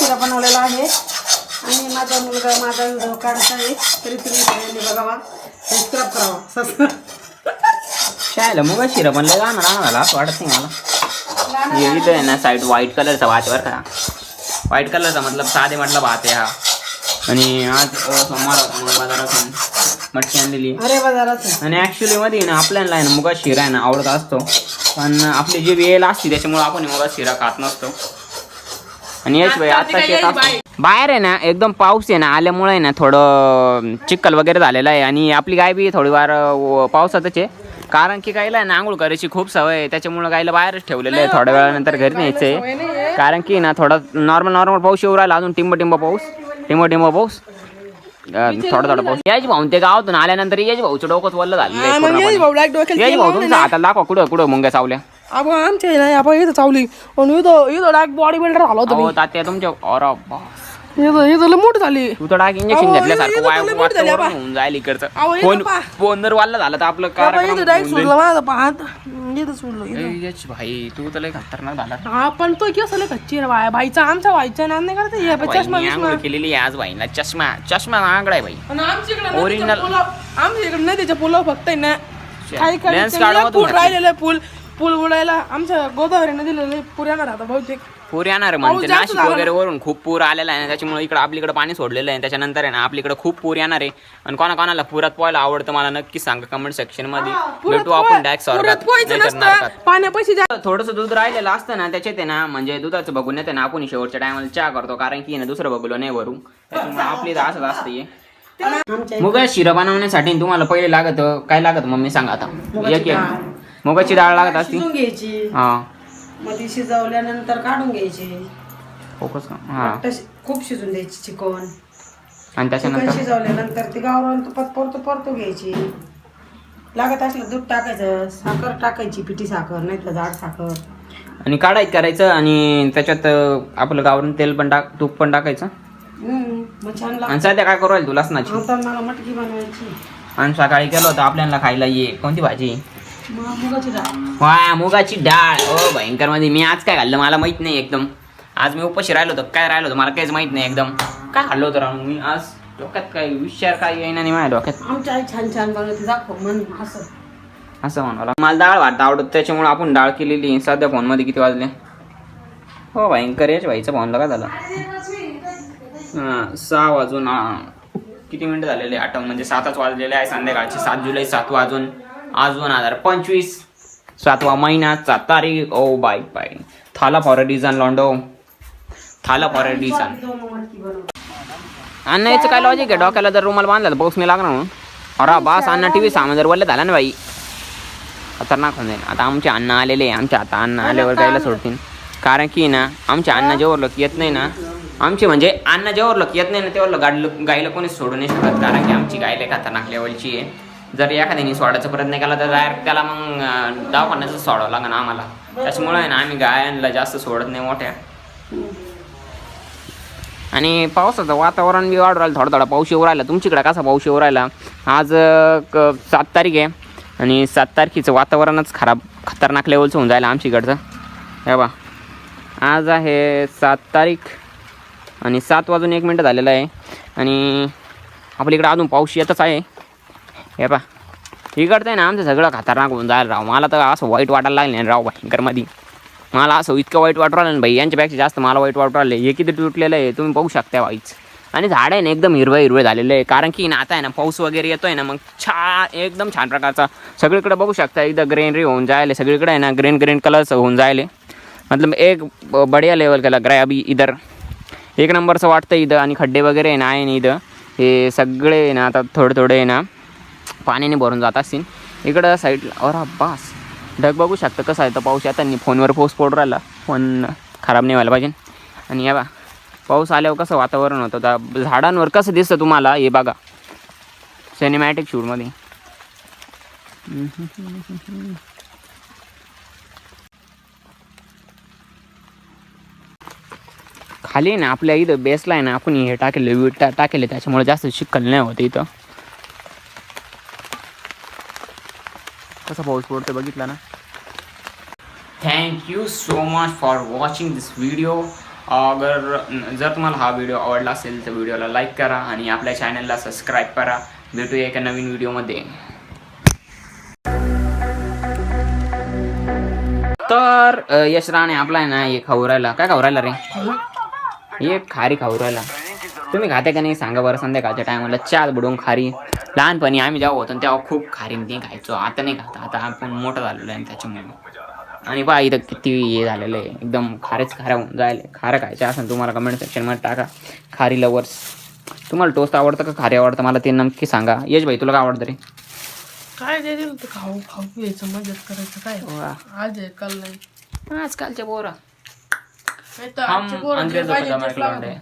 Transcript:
शिरा बनवलेला आहे आणि माझा मुलगा माझा व्हिडिओ काढत आहे तरी तुम्ही सगळ्यांनी बघावा सबस्क्राईब करावा सबस्क्राईब शाळेला मुगा शिरा बनले लहान झाला असं वाटत नाही मला. इथं आहे ना साईड व्हाईट कलरचा भात आहे बरं का. व्हाईट कलरचा मतलब साधे म्हटलं भात आहे हा. आणि आज सोमवार होता मग बाजारातून मटकी आणलेली अरे बाजारात. आणि ॲक्च्युली मध्ये ना आपल्याला आहे ना मुगा शिरा आहे ना आवडत असतो पण आपली जी वेळ असते त्याच्यामुळे आपण मुगा शिरा खात नसतो. आणि यश भाई आता शेत बाहेर आहे ना एकदम पाऊस आहे ना आल्यामुळे आहे ना थोडं चिखल वगैरे झालेलं आहे आणि आपली गाय बी थोडीवार पावसातच आहे कारण की गायला ना आंघोळ करायची खूप सवय आहे त्याच्यामुळे गायला बाहेरच ठेवलेलं आहे. थोड्या वेळानंतर घरी न्यायचं आहे कारण की ना थोडा नॉर्मल पाऊस येऊ राहिला अजून टिंब पाऊस थोडा पाऊस. याच भाऊ ते गावातून आल्यानंतर याच भाऊचं डोकंच वल्ल झालेलं आहे. याच भाऊ तुमचा हाताला दाखवा कुठं मुंग्या चावल्या. अगं आमच्या नाही आपण इथं चावली पण इथं डाक बॉडी बिल्डर झाला होता. हो तात्या तुमच्या इथं मोठी झाली. तू तर डाक इंजेक्शन घेतल्यासारखं वातावरण होऊन जाईल इकडचं. फोन जर वाढला झाला तर आपलं भाई तू तर लय खतरनाक झाला. हा पण तो कसं कच्ची रे भाईचा आमच्या व्हायचा नाम नाही करता चष्मा केलेली आज भाईला चष्मा आंगडा आहे भाई ओरिजिनल. आमच्या इकडे नाही त्याच्या पुलाव फक्त ना राहिलेलं पूल उडायला आमच्या गोदावरी नदीला पूर येणार आता बहुतेक. पूर येणार म्हणजे नाशिक वगैरे वरून खूप पूर आलेला आहे त्याच्यामुळे इकडे आपल्याकडे पाणी सोडलेलं आहे. त्याच्यानंतर आहे ना आपल्याकडे खूप पूर येणार आहे आणि कोणाला पुरात पोहायला आवडतं मला नक्की सांगा कमेंट सेक्शन मध्ये. भेटू आपण पाण्यापाशी. थोडंसं दूध राहिलेलं असतं ना त्याच्यात आहे ना म्हणजे दुधाचं बघून येते ना आपण शेवटच्या टायमाला चहा करतो कारण की ना दुसरं बघलो नाही वरून त्याच्यामुळे आपली असंच असते. मुगा शिरा बनवण्यासाठी तुम्हाला पहिले लागत काय लागत मम्मी सांगा आता. एक मुगाची डाळ लागत असती घ्यायची हा मग ती शिजवल्यानंतर काढून घ्यायची. फोकस हा खूप शिजून द्यायची चिकन आणि त्याच्यानंतर शिजवल्यानंतर ती गावरान तुपात परतो घ्यायची. लागत असलं दूध टाकायचं साखर टाकायची पिठी साखर नाही तर जाड साखर आणि काढायचं करायचं आणि त्याच्यात आपलं गावरान तेल पण तूप पण टाकायचं. मग छान लागतं. आणि सध्या काय करू राहील तुला लसणाची मला मटकी बनवायची. आणि सकाळी केलं होतं आपल्याला खायला ये कोणती भाजी मुगाची डाळ. वा मुगाची डाळ ओ भयंकर मध्ये. मी आज काय खाल्लं मला माहित नाही एकदम. आज मी उपाशी राहिलो होतो काय राहिलो होतं मला काहीच माहित नाही एकदम काय खाल्लं होतं राहून मी आज. डोक्यात काय विचार काय येईना नाही माझ्या डोक्यात. आमच्या आई छान बनवते दाखव मन असं म्हणाला. मला डाळ भात आवडत त्याच्यामुळे आपण डाळ केलेली. सध्या फोन मध्ये किती वाजले हो भयंकर याच भाईचा फोनला काय झालं 6 वाजून किती मिनिटं झालेले 8 म्हणजे 7च वाजलेले आहे संध्याकाळचे. 7 जुलै 7 वाजून आज 2025 7वा महिना 7 तारीख. ओ बाय थाला फॉर अ डिझाईन लॉन्डो थाला फॉर अ डिझाईन. अन्न याचं काय लॉजिक आहे डोक्याला जर रुमाल बांधला तर पाऊस नाही लागणार म्हणून. अरे बास अन्न टीव्ही सामान जर वल्ल झाला ना बाई खतरनाक होऊन जाईल. आता आमचे अन्न आलेले आमच्या आता अन्न आल्यावर गायला सोडतील कारण की ना आमच्या अन्न जेव्हा लोक येत नाही ना आमचे म्हणजे अन्न जेव्हा लोक येत नाही ना तेव्हा गायला कोणीच सोडू नाही शकत कारण की आमची गायला खतरनाक लेवलची आहे. जर एखाद्याने सोडायचा प्रयत्न केला तर डायरेक्ट त्याला मग दवाखान्याचं सोडावं लागेल आम्हाला. त्याच्यामुळे आहे ना आम्ही गायांना जास्त सोडत नाही मोठ्या. आणि पावसाचं वातावरण बी वाढू राहिलं थोडा पाऊस येऊ राहिला. तुमच्याकडे कसा पाऊस येऊ राहिला. आज 7 तारीख आहे आणि 7 तारखेचं वातावरणच खतरनाक लेवलचं होऊन जायला आमच्याकडचं. हे बा आज आहे 7 तारीख आणि 7 वाजून 1 मिनिट झालेलं आहे आणि आपल्याकडे अजून पाऊस येतच आहे. हे पा इकडचं आहे ना आमचं सगळं खतरनाक होऊन जायला राव. मला तर असं वाईट वाटायला लागलं नाही राव भयंकरमध्ये. मला असं इतकं वाईट वाटू राहिलं ना भाई यांच्यापेक्षा जास्त मला वाईट वाटू राहिलं. हे किती तुटलेलं आहे तुम्ही पाहू शकता वाईच. आणि झाड आहे ना एकदम हिरवं झालेलं आहे कारण की ना आता आहे ना पाऊस वगैरे येतोय ना मग एकदम छान प्रकारचा सगळीकडे बघू शकता. इथं ग्रीनरी होऊन जायला सगळीकडे आहे ना ग्रीन कलरचं होऊन जायले मतलब एक बढिया लेवल का लग रहा है अभी इधर. एक नंबरचं वाटतं इथं. आणि खड्डे वगैरे आहे ना इथं हे सगळे ना आता थोडे आहे ना पाण्याने भरून जात असतील इकडं साईडला. और बास ढग बघू शकता कसं आहे तर पाऊस येताना फोनवर पाऊस पडू राहिला. फोन खराब नाही व्हायला पाहिजे. आणि या बा पाऊस आल्यावर कसं वातावरण होतं तर झाडांवर कसं दिसतं तुम्हाला हे बघा सिनेमॅटिक शूटमध्ये. खाली ना आपल्या इथं बेसला आहे ना आपण हे टाकेले वीट टाकेले त्याच्यामुळे जास्त चिखल नाही होतं इथं. कसा पाऊस पडतो बघितला ना. Thank you so much for watching this video अगर जर तुम्हाला हा व्हिडिओ आवडला असेल तर व्हिडिओला लाईक करा आणि आपल्या चॅनलला सबस्क्राईब करा. भेटूया एका नवीन व्हिडिओमध्ये. तर यश राणे आपला आहे ना हे खाऊ राहिला. काय खाऊ राहिला रे? एक खारी खाऊ राहिला. तुम्ही खाते का नाही सांगा बरं. संध्याकाळच्या टायमाला चहा बुडवून खारी. लहानपणी आम्ही जेव्हा होतो तेव्हा खूप खारी ते खायचो. आता नाही खात. आता आपण मोठं झालेलो आहे त्याच्यामुळे. आणि पहा इथं किती हे झालेलं आहे. एकदम खाऱ्या होऊन जायला. खारं खायचं असेल तुम्हाला कमेंट सेक्शनमध्ये टाका. खारी लवर्स. तुम्हाला टोस्ट आवडतं का खारी आवडतं मला ते नक्की सांगा. यश भाई तुला काय आवडतं रे? काय ते दिलं तर खाऊ घ्यायचं मदत करायचं काय आज आहे काल नाही आजकालच्या पोरं नाही तर आजचे पोरं जे पाहिजे तेच लागतं.